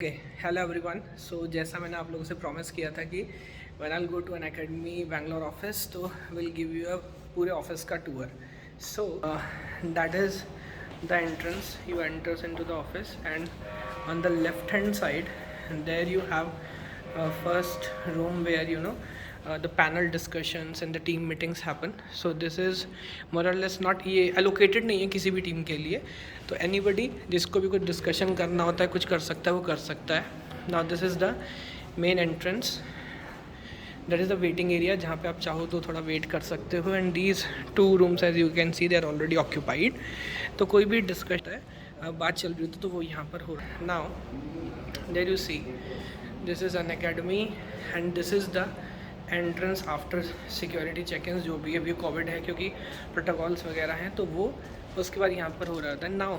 Okay hello everyone. सो जैसा मैंने आप लोगों से प्रॉमिस किया था कि when I go to Unacademy Bangalore office तो विल गिव यू अ पूरे ऑफिस का tour. So that is the entrance you enters into the office and on the left hand side there you have first room where the panel discussions and the team meetings happen. So this is more or less not ये allocated नहीं है किसी भी team के लिए, तो anybody जिसको भी कुछ डिस्कशन करना होता है, कुछ कर सकता है, वो कर सकता है। Now this is the main entrance, that is the waiting area जहाँ पे आप चाहो तो थोड़ा वेट कर सकते हो, and these two rooms as you can see they are already occupied। तो कोई भी डिस्कशन है, बात चल रही होती तो वो यहाँ पर हो रहा है। Now there you see this is an academy and this is the entrance after security check-in, जो भी अभी कोविड है क्योंकि प्रोटोकॉल्स वगैरह हैं, तो वो उसके बाद यहाँ पर हो रहा था। Now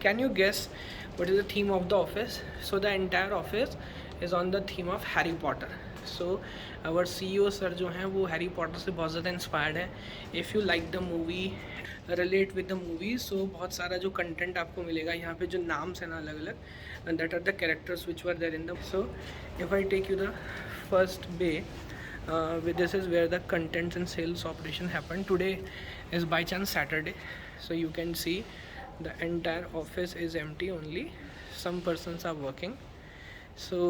can you guess what is the theme of the office? So the entire office is on the theme of Harry Potter. So our CEO sir जो हैं वो हैरी पॉटर से बहुत ज़्यादा इंस्पायर्ड है। If you like the movie, relate with the movie, so बहुत सारा जो कंटेंट आपको मिलेगा यहाँ पे, जो नाम्स हैं ना अलग अलग, that are the characters which were there in the. So if I take you the first bay, this is where the contents and sales operation happen. Today is by chance Saturday, so you can see the entire office is empty, only some persons are working. So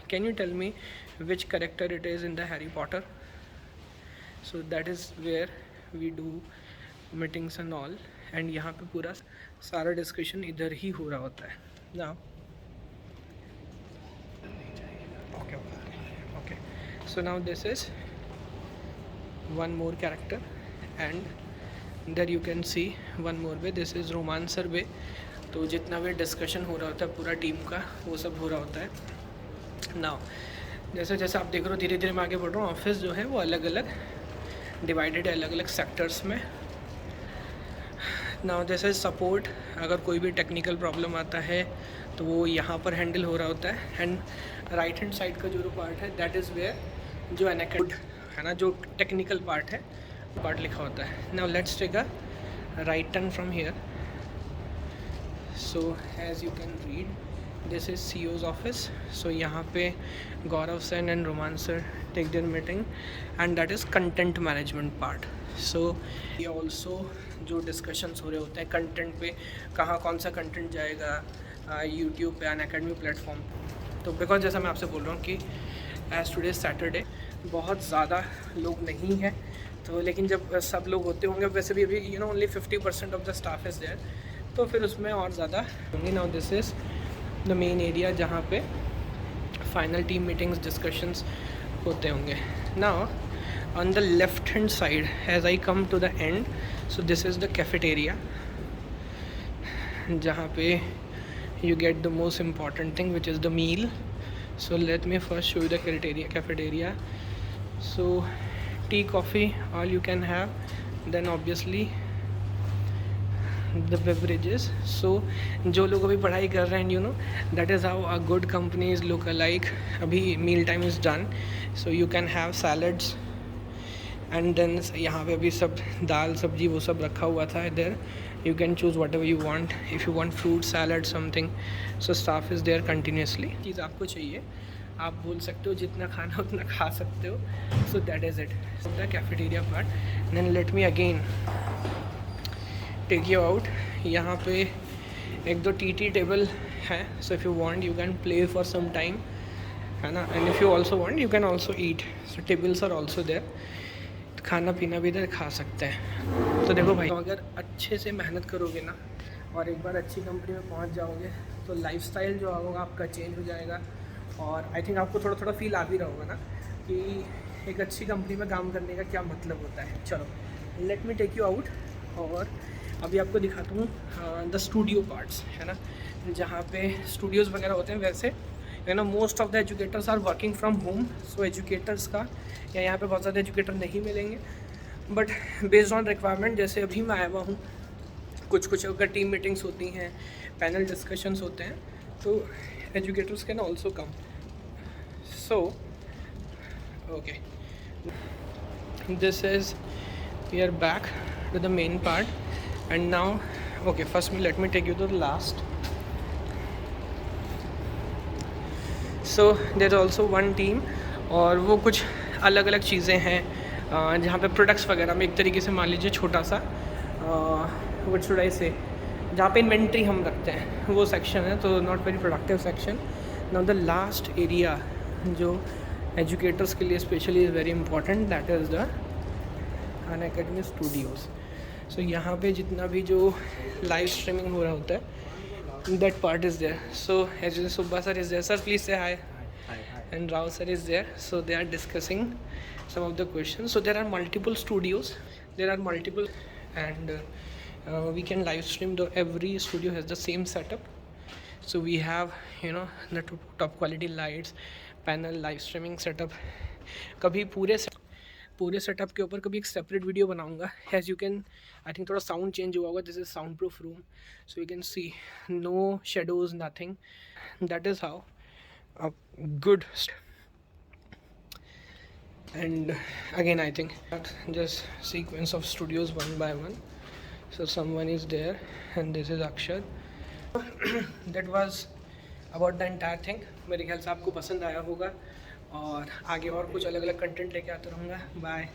can you tell me which character it is in the Harry Potter? So that is where we do meetings and all, and यहाँ पे पूरा सारा discussion इधर ही हो रहा होता है। Now okay, so now this is one more character and there you can see one more way, this is romancer way। तो जितना भी डिस्कशन हो रहा होता है पूरा टीम का, वो सब हो रहा होता है। नाउ जैसे जैसे आप देख रहे हो धीरे धीरे मैं आगे बढ़ रहा हूँ, ऑफिस जो है वो अलग अलग डिवाइडेड है, अलग अलग सेक्टर्स में। नाउ दिस इज सपोर्ट, अगर कोई भी टेक्निकल प्रॉब्लम आता है तो वो यहाँ पर हैंडल हो रहा होता है। एंड राइट हैंड साइड का जो पार्ट है दैट इज़ वेयर जो एनएकेड है ना, जो टेक्निकल पार्ट है, पार्ट लिखा होता है। Now let's take a right turn from here. So as you can read this is CEO's office. So यहाँ पे गौरव सेन एंड रोमांसर take their meeting and that is content management part. So ये also जो discussions हो रहे होते हैं content पे, कहाँ कौन सा कंटेंट जाएगा यूट्यूब पे, अनअकैडमी प्लेटफॉर्म। तो बिकॉज जैसा मैं आपसे बोल रहा हूँ कि एज टुडे सैटरडे बहुत ज़्यादा लोग नहीं हैं, तो लेकिन जब सब लोग होते होंगे, वैसे भी अभी only 50% of the staff is there, तो फिर उसमें और ज़्यादा होंगे। Now this is the main area जहाँ पे फाइनल टीम मीटिंग्स डिस्कशंस होते होंगे। Now on the left hand side as I come to the end, so this is the cafeteria जहाँ पे you get the most important thing which is the meal. So let me first show you the cafeteria. So tea, coffee, all you can have, then obviously the beverages. So जो लोग अभी पढ़ाई कर रहे हैं that is how a good companies look alike। अभी meal time is done, so you can have salads and then यहाँ पे अभी सब दाल सब्जी वो सब रखा हुआ था इधर। You can choose whatever you want, if you want fruit salad something, so staff is there continuously. चीज़ आपको चाहिए आप बोल सकते हो, जितना खाना उतना खा सकते हो। So that is it, the cafeteria part. Then let me again take you out. यहाँ पे एक दो टी टेबल है, so if you want you can play for some time, है ना। And if you also want you can also eat, so tables are also there, खाना पीना भी इधर खा सकते हैं। तो देखो भाई, तो अगर अच्छे से मेहनत करोगे ना और एक बार अच्छी कंपनी में पहुंच जाओगे तो लाइफस्टाइल जो होगा आपका चेंज हो जाएगा। और आई थिंक आपको थोड़ा थोड़ा फील आ भी रहा होगा ना कि एक अच्छी कंपनी में काम करने का क्या मतलब होता है। चलो let me take you out, और अभी आपको दिखाता हूँ द स्टूडियो पार्ट्स, है ना, जहाँ पे स्टूडियोज़ वगैरह होते हैं। वैसे most of the educators are working from home, so educators का या यहाँ पे बहुत ज़्यादा एजुकेटर नहीं मिलेंगे, बट बेस्ड ऑन रिक्वायरमेंट, जैसे अभी मैं आया हुआ हूँ, कुछ अगर टीम मीटिंग्स होती हैं, पैनल डिस्कशंस होते हैं, तो educators can also come. So okay, this is we are back to the main part and now okay, first let me take you to the last. So there also one team, और वो कुछ अलग अलग चीज़ें हैं जहाँ पे products वगैरह में एक तरीके से मान लीजिए छोटा सा व्हाट शुड आई से, जहाँ पे इन्वेंट्री हम रखते हैं वो सेक्शन है, तो not very productive section. Now the last area जो एजुकेटर्स के लिए specially is very important, that is the Unacademy studios. So यहाँ पे जितना भी जो लाइव स्ट्रीमिंग हो रहा होता है, that part is there. So as Subba sir is there, sir please say hi, and Rao sir is there, so they are discussing some of the questions. So there are multiple studios, there are multiple, and we can live stream, though every studio has the same setup. So we have, you know, the top quality lights, panel, live streaming setup. कभी पूरे setup के ऊपर कभी एक separate video बनाऊंगा। As you can, I think थोड़ा sound change हुआ होगा, this is soundproof room, so you can see no shadows, nothing. That is how a good and again I think just sequence of studios one by one. So someone is there and this is Akshar. That was about the entire thing. मेरे ख्याल से आपको पसंद आया होगा और आगे और कुछ अलग अलग कंटेंट लेके आता रहूँगा। बाय।